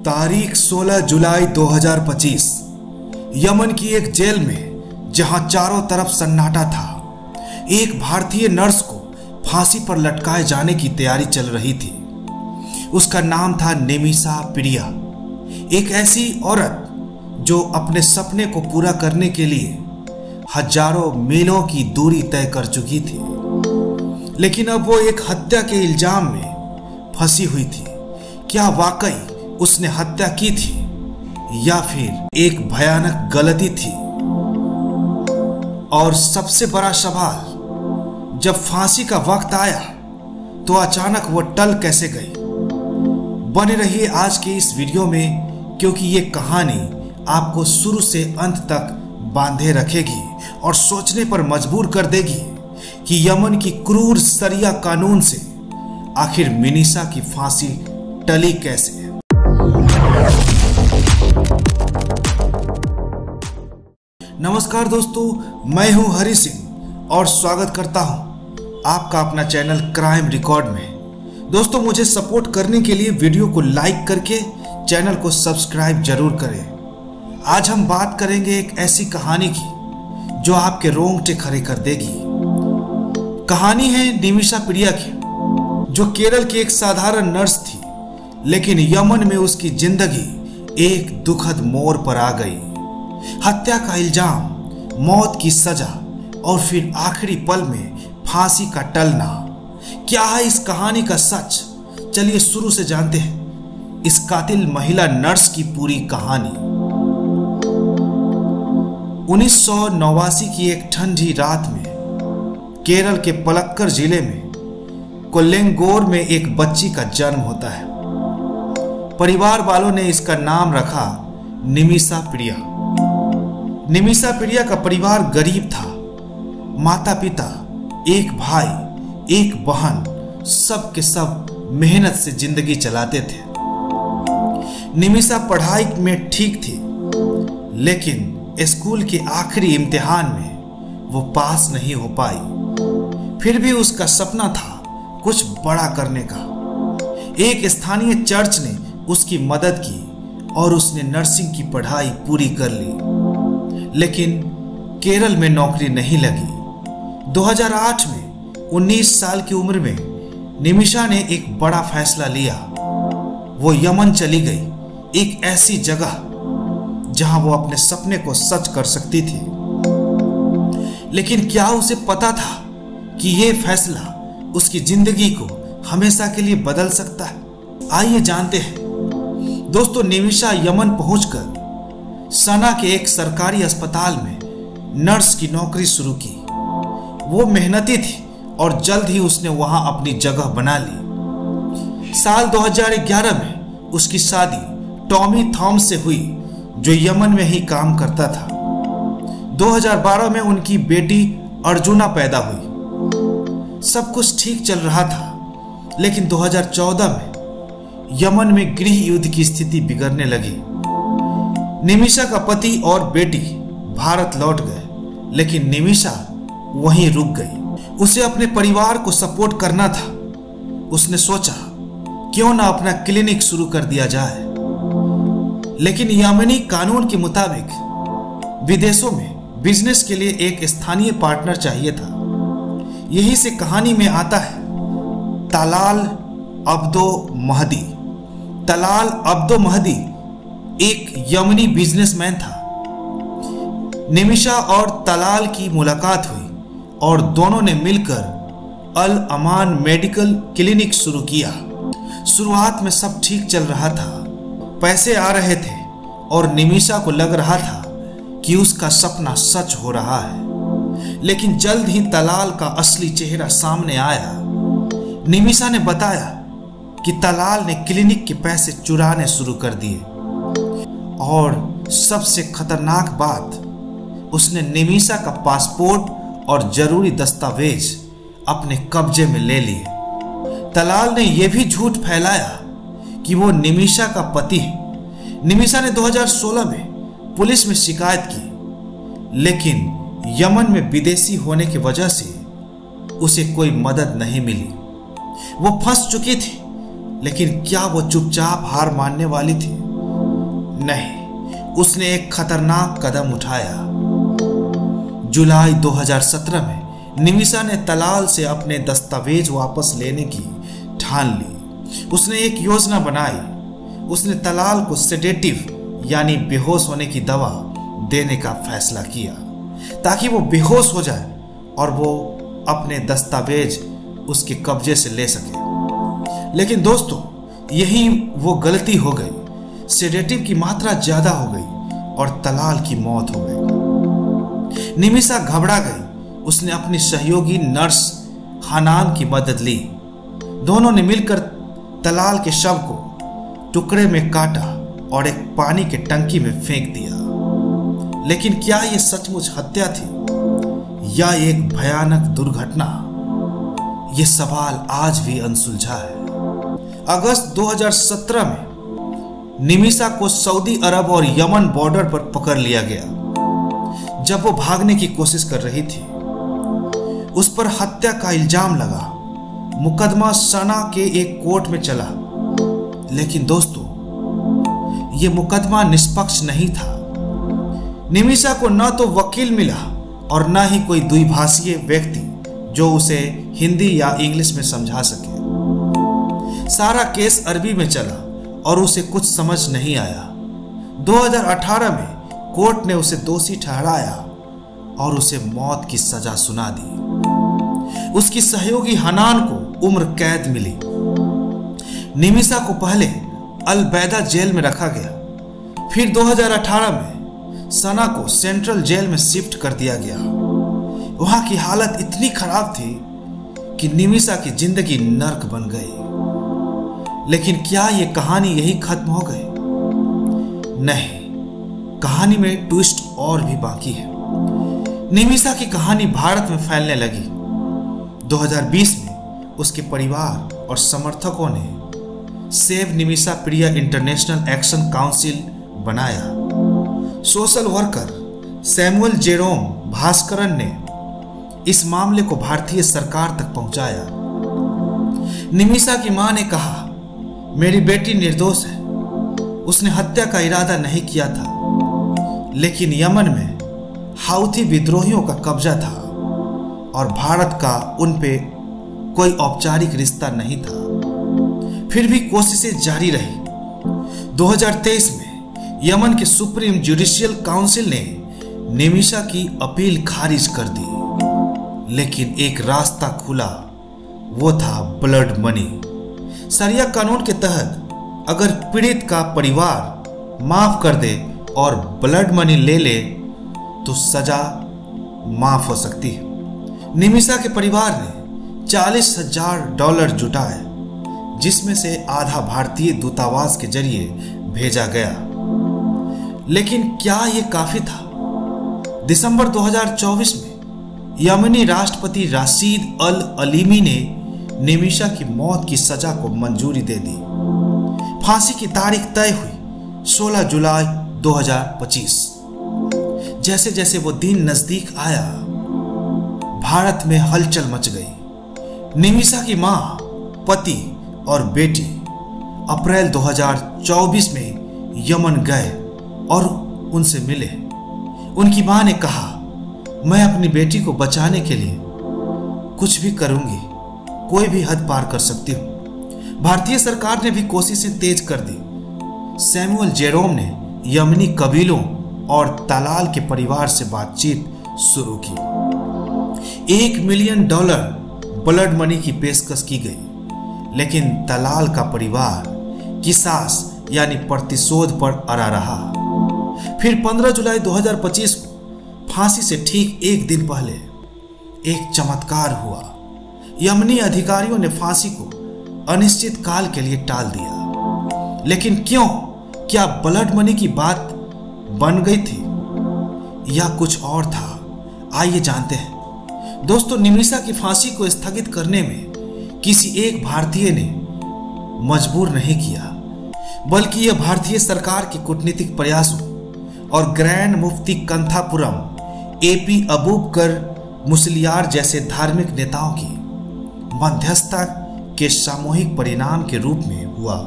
तारीख 16 जुलाई 2025 यमन की एक जेल में जहां चारों तरफ सन्नाटा था, एक भारतीय नर्स को फांसी पर लटकाए जाने की तैयारी चल रही थी। उसका नाम था निमिषा प्रिया, एक ऐसी औरत जो अपने सपने को पूरा करने के लिए हजारों मीलों की दूरी तय कर चुकी थी, लेकिन अब वो एक हत्या के इल्जाम में फंसी हुई थी। क्या वाकई उसने हत्या की थी या फिर एक भयानक गलती थी? और सबसे बड़ा सवाल, जब फांसी का वक्त आया तो अचानक वो टल कैसे गई? बने रहिए आज के इस वीडियो में, क्योंकि ये कहानी आपको शुरू से अंत तक बांधे रखेगी और सोचने पर मजबूर कर देगी कि यमन की क्रूर शरिया कानून से आखिर निमिषा की फांसी टली कैसे। नमस्कार दोस्तों, मैं हूं हरि सिंह और स्वागत करता हूं आपका अपना चैनल क्राइम रिकॉर्ड में। दोस्तों, मुझे सपोर्ट करने के लिए वीडियो को लाइक करके चैनल को सब्सक्राइब जरूर करें। आज हम बात करेंगे एक ऐसी कहानी की जो आपके रोंगटे खड़े कर देगी। कहानी है निमिषा प्रिया की, जो केरल की एक साधारण नर्स थी, लेकिन यमन में उसकी जिंदगी एक दुखद मोड़ पर आ गई। हत्या का इल्जाम, मौत की सजा और फिर आखिरी पल में फांसी का टलना। क्या है इस कहानी का सच? चलिए शुरू से जानते हैं इस कातिल महिला नर्स की पूरी कहानी। 1989 की एक ठंडी रात में केरल के पलक्कड़ जिले में कोल्लेंगोर में एक बच्ची का जन्म होता है। परिवार वालों ने इसका नाम रखा निमिषा प्रिया। निमिषा प्रिया का परिवार गरीब था। माता पिता, एक भाई, एक बहन, सब के सब मेहनत से जिंदगी चलाते थे। निमिषा पढ़ाई में ठीक थी, लेकिन स्कूल के आखिरी इम्तिहान में वो पास नहीं हो पाई। फिर भी उसका सपना था कुछ बड़ा करने का। एक स्थानीय चर्च ने उसकी मदद की और उसने नर्सिंग की पढ़ाई पूरी कर ली, लेकिन केरल में नौकरी नहीं लगी। 2008 में 19 साल की उम्र में निमिषा ने एक बड़ा फैसला लिया। वो यमन चली गई, एक ऐसी जगह जहां वो अपने सपने को सच कर सकती थी। लेकिन क्या उसे पता था कि यह फैसला उसकी जिंदगी को हमेशा के लिए बदल सकता है? आइए जानते हैं। दोस्तों, निमिषा यमन पहुंचकर सना के एक सरकारी अस्पताल में नर्स की नौकरी शुरू की। वो मेहनती थी और जल्द ही उसने वहां अपनी जगह बना ली। साल 2011 में उसकी शादी टॉमी थॉमस से हुई, जो यमन में ही काम करता था। 2012 में उनकी बेटी अर्जुना पैदा हुई। सब कुछ ठीक चल रहा था, लेकिन 2014 में यमन में गृह युद्ध की स्थिति बिगड़ने लगी। निमिषा का पति और बेटी भारत लौट गए, लेकिन निमिषा वहीं रुक गई। उसे अपने परिवार को सपोर्ट करना था। उसने सोचा क्यों ना अपना क्लिनिक शुरू कर दिया जाए, लेकिन यमनी कानून के मुताबिक विदेशों में बिजनेस के लिए एक स्थानीय पार्टनर चाहिए था। यही से कहानी में आता है तलाल अब्दो महदी। तलाल अब्दो महदी एक यमनी बिजनेसमैन था। निमिषा और तलाल की मुलाकात हुई और दोनों ने मिलकर अल अमान मेडिकल क्लिनिक शुरू किया। शुरुआत में सब ठीक चल रहा था, पैसे आ रहे थे और निमिषा को लग रहा था कि उसका सपना सच हो रहा है। लेकिन जल्द ही तलाल का असली चेहरा सामने आया। निमिषा ने बताया कि तलाल ने क्लिनिक के पैसे चुराने शुरू कर दिए, और सबसे खतरनाक बात, उसने निमिषा का पासपोर्ट और जरूरी दस्तावेज अपने कब्जे में ले लिए। तलाल ने यह भी झूठ फैलाया कि वो निमिषा का पति है। निमिषा ने 2016 में पुलिस में शिकायत की, लेकिन यमन में विदेशी होने की वजह से उसे कोई मदद नहीं मिली। वो फंस चुकी थी, लेकिन क्या वो चुपचाप हार मानने वाली थी? नहीं, उसने एक खतरनाक कदम उठाया। जुलाई 2017 में निमिषा ने तलाल से अपने दस्तावेज वापस लेने की ठान ली। उसने एक योजना बनाई। उसने तलाल को सेडेटिव यानी बेहोश होने की दवा देने का फैसला किया ताकि वो बेहोश हो जाए और वो अपने दस्तावेज उसके कब्जे से ले सके। लेकिन दोस्तों, यही वो गलती हो गई। सेडेटिव की मात्रा ज्यादा हो गई और तलाल की मौत हो गई। निमिषा घबरा गई। उसने अपनी सहयोगी नर्स हनान की मदद ली। दोनों ने मिलकर तलाल के शव को टुकड़े में काटा और एक पानी के टंकी में फेंक दिया। लेकिन क्या यह सचमुच हत्या थी या एक भयानक दुर्घटना? यह सवाल आज भी अनसुलझा है। अगस्त 2017 में निमिषा को सऊदी अरब और यमन बॉर्डर पर पकड़ लिया गया जब वो भागने की कोशिश कर रही थी। उस पर हत्या का इल्जाम लगा। मुकदमा सना के एक कोर्ट में चला। लेकिन दोस्तों, यह मुकदमा निष्पक्ष नहीं था। निमिषा को न तो वकील मिला और न ही कोई द्विभाषीय व्यक्ति जो उसे हिंदी या इंग्लिश में समझा सके। सारा केस अरबी में चला और उसे कुछ समझ नहीं आया। 2018 में कोर्ट ने उसे दोषी ठहराया और उसे मौत की सजा सुना दी। उसकी सहयोगी हनान को उम्र कैद मिली। निमिषा को पहले अलबैदा जेल में रखा गया। फिर 2018 में सना को सेंट्रल जेल में शिफ्ट कर दिया गया। वहां की हालत इतनी खराब थी कि निमिषा की जिंदगी नर्क बन गई। लेकिन क्या यह कहानी यही खत्म हो गई? नहीं, कहानी में ट्विस्ट और भी बाकी है। निमिषा की कहानी भारत में फैलने लगी। 2020 में उसके परिवार और समर्थकों ने सेव निमिषा प्रिया इंटरनेशनल एक्शन काउंसिल बनाया। Social worker Samuel Jerome Bhaskaran ने इस मामले को भारतीय सरकार तक पहुंचाया। निमिषा की मां ने कहा, मेरी बेटी निर्दोष है। उसने हत्या का इरादा नहीं किया था। लेकिन यमन में हाउथी विद्रोहियों का कब्जा था और भारत का उन पे कोई औपचारिक रिश्ता नहीं था। फिर भी कोशिशें जारी रही। 2023 में यमन के सुप्रीम जुडिशियल काउंसिल ने निमिषा की अपील खारिज कर दी। लेकिन एक रास्ता खुला, वो था ब्लड मनी। शरिया कानून के तहत अगर पीड़ित का परिवार माफ कर दे और ब्लड मनी ले ले तो सजा माफ हो सकती है। निमिषा के परिवार ने $40,000 जुटाए, जिसमें से आधा भारतीय दूतावास के जरिए भेजा गया। लेकिन क्या यह काफी था? दिसंबर 2024 में यमनी राष्ट्रपति राशिद अल अलीमी ने निमिषा की मौत की सजा को मंजूरी दे दी। फांसी की तारीख तय हुई 16 जुलाई 2025। जैसे जैसे वो दिन नजदीक आया, भारत में हलचल मच गई। निमिषा की मां, पति और बेटी अप्रैल 2024 में यमन गए और उनसे मिले। उनकी मां ने कहा, मैं अपनी बेटी को बचाने के लिए कुछ भी करूंगी, कोई भी हद पार कर सकती हूं। भारतीय सरकार ने भी कोशिशें तेज कर दी। सैमुअल जेरोम ने यमनी कबीलों और तलाल के परिवार से बातचीत शुरू की। $1 मिलियन ब्लड मनी की पेशकश की गई। लेकिन तलाल का परिवार किसास यानी प्रतिशोध पर अड़ा रहा। फिर 15 जुलाई 2025 को फांसी से ठीक एक दिन पहले एक चमत्कार हुआ। यमनी अधिकारियों ने फांसी को अनिश्चित काल के लिए टाल दिया। लेकिन क्यों? क्या ब्लड मनी की बात बन गई थी या कुछ और था? आइए जानते हैं। दोस्तों, निमिषा की फांसी को स्थगित करने में किसी एक भारतीय ने मजबूर नहीं किया, बल्कि यह भारतीय सरकार के कूटनीतिक प्रयासों और ग्रैंड मुफ्ती कंथापुरम AP अबूबकर मुसलियार जैसे धार्मिक नेताओं की मध्यस्थता के सामूहिक परिणाम के रूप में हुआ।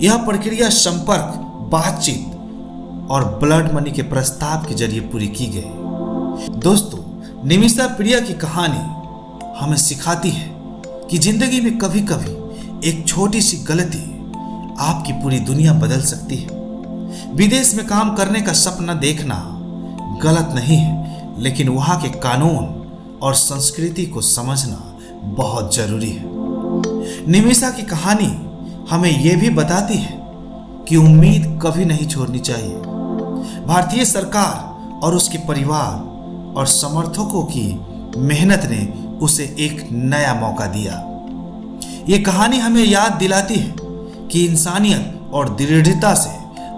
यह प्रक्रिया संपर्क, बातचीत और ब्लड मनी के प्रस्ताव के जरिए पूरी की गई। दोस्तों, निमिषा प्रिया की कहानी हमें सिखाती है कि जिंदगी में कभी कभी एक छोटी सी गलती आपकी पूरी दुनिया बदल सकती है। विदेश में काम करने का सपना देखना गलत नहीं है, लेकिन वहां के कानून और संस्कृति को समझना बहुत जरूरी है। निमिषा की कहानी हमें यह भी बताती है कि उम्मीद कभी नहीं छोड़नी चाहिए। भारतीय सरकार और उसके परिवार और समर्थकों की मेहनत ने उसे एक नया मौका दिया। ये कहानी हमें याद दिलाती है कि इंसानियत और दृढ़ता से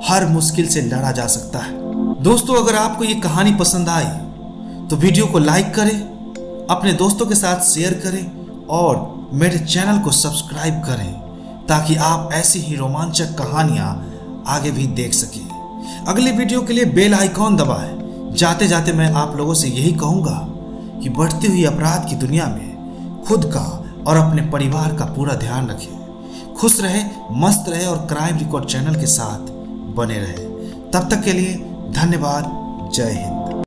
हर मुश्किल से लड़ा जा सकता है। दोस्तों, अगर आपको ये कहानी पसंद आई तो वीडियो को लाइक करें, अपने दोस्तों के साथ शेयर करें और मेरे चैनल को सब्सक्राइब करें ताकि आप ऐसी ही रोमांचक कहानियां आगे भी देख सकें। अगली वीडियो के लिए बेल आइकॉन दबाएं। जाते जाते मैं आप लोगों से यही कहूंगा कि बढ़ती हुई अपराध की दुनिया में खुद का और अपने परिवार का पूरा ध्यान रखें। खुश रहे, मस्त रहे और क्राइम रिकॉर्ड चैनल के साथ बने रहे। तब तक के लिए धन्यवाद। जय हिंद।